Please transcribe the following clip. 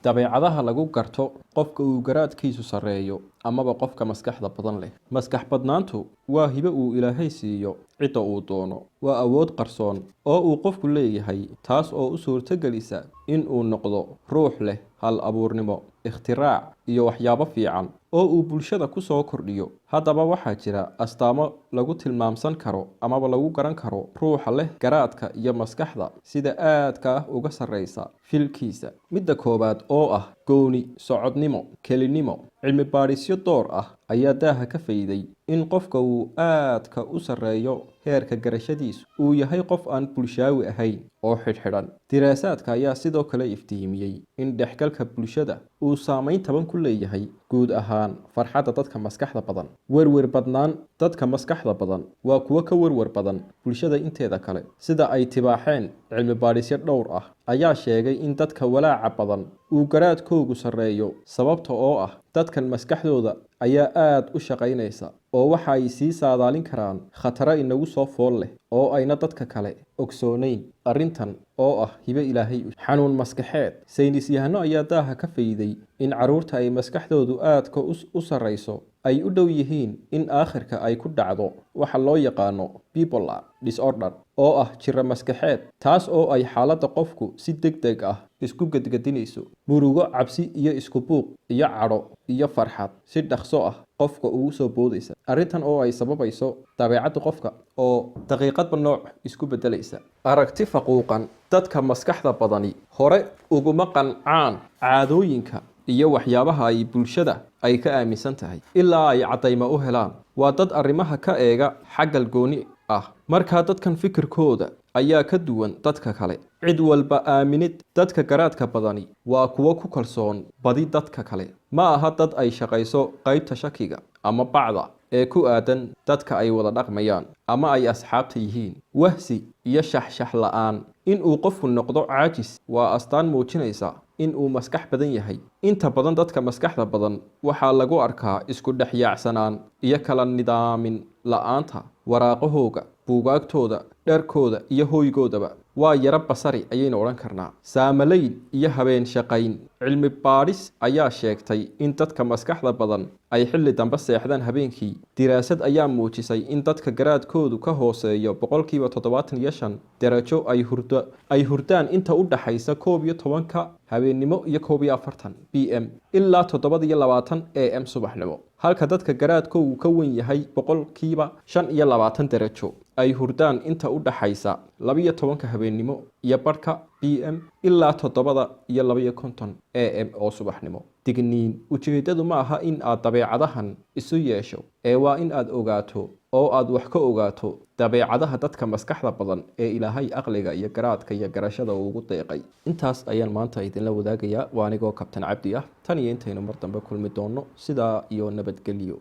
dabeecadaha lagu garto qofka uu garaadkiisu sareeyo amaba qofka maskaxda badan leh. Maskax badnaantu waa hibo uu Ilaahay siiyo cidda uu doono. Waa awood qarsoon oo uu qofku leeyahay, taas oo u suurtagelisa in uu noqdo ruux leh hal abuurnimo, ikhtirac iyo waxyaabo fiican oo uu bulshada ku soo kordhiyo. Haddaba waxaa jira astaamo lagu tilmaamsan karo amaba lagu garan karo ruuxa leh garaadka iyo maskaxda sida aadka ah uga sarreysa filkiisa. Midda koowaad oo ah gooni socodnimo, kelinimo. Cilmi baadhisyo door ah ayaa daaha ka fayday in qofka uu aadka u sarreeyo heerka garashadiisu uu yahay qof aan bulshaawi ahayn oo xidhxidhan. Diraasaadka ayaa sidoo kale iftiimiyey in dhexgalka bulshada uu saameyn taban ku leeyahay guud ahaan farxadda dadka maskaxda badan. Werwer badnaan. Dadka maskaxda badan waa kuwo ka werwer badan bulshada inteeda kale. Sida ay tibaaxeen cilmi baadhisyo dhowr ah ayaa sheegay in dadka walaaca badan uu garaadkoogu sarreeyo sababta oo ah dadkan maskaxdooda ayaa aad u shaqaynaysa oo waxa ay sii saadaalin karaan khataro inagu soo fool leh oo ayna dadka kale ogsoonayn. Arrintan oo ah hibo Ilaahay. Xanuun maskaxeed. Saynis yahano ayaa daaha ka fayday in carruurta ay maskaxdoodu aadka u sarreyso ay u dhow yihiin in aakhirka ay ku dhacdo waxa loo yaqaano bipolar disorder oo ah jira maskaxeed, taas oo ay xaaladda qofku si degdeg ah isku gedgedinayso. Murugo, cabsi iyo isku buuq iyo cadho iyo farxad si dhaqso ah qofka ugu soo boodaysa. Arrintan oo ay sababayso dabeecadda qofka oo daqiiqadba nooc isku beddelaysa. Aragti faquuqan. Dadka maskaxda badani hore uguma qancaan caadooyinka iyo waxyaabaha ay bulshada ay ka aaminsan tahay ilaa ay caddaymo u helaan. Waa dad arrimaha ka eega xaggal gooni ah. Markaa dadkan fikirkooda ayaa ka duwan dadka kale. Cid walba aaminid. Dadka garaadka badani waa kuwo ku kalsoon badi dadka kale. Ma aha dad ay shaqayso qaybta shakiga ama bacda ee ku aadan dadka ay wada dhaqmayaan ama ay asxaabta yihiin. Wahsi iyo shaxshax la'aan. In uu qofku noqdo caajis waa astaan muujinaysa in uu maskax badan yahay. Inta badan dadka maskaxda badan waxaa lagu arkaa isku dhexyaacsanaan iyo kala nidaamin la'aanta waraaqahooga, buugaagtooda, dharkooda iyo hooygoodaba. Waa yara basari ayaynu odhan karnaa. Saamalayn iyo habeen shaqayn. Cilmi baadhis ayaa sheegtay in dadka maskaxda badan ay xilli dambe seexdaan habeenkii. Diraasad ayaa muujisay in dadka garaadkoodu ka hooseeyo 75% darajo ay hurdaan inta u dhaxaysa 11 habeennimo iyo 12 PM ilaa 7 AM subaxnimo. Halka dadka garaadkoodu ka weyn yahay 25% darajo ay hurdaan inta u dhaxaysa 12 habeennimo iyo barhka PM ilaa 7 AM oo subaxnimo. Digniin. Ujeedadu ma aha in aad dabeecadahan isu yeesho ee waa in aad ogaato oo aad wax ka ogaato dabeecadaha dadka maskaxda badan ee Ilaahay aqliga iyo garaadka iyo garashada ugu deeqay. Intaas ayaan maanta idinla wadaagayaa. Waa anigoo Kabtan Cabdi ah. Tan iyo intaynu mar dambe kulmi doono. Sidaa iyo nabadgelyo.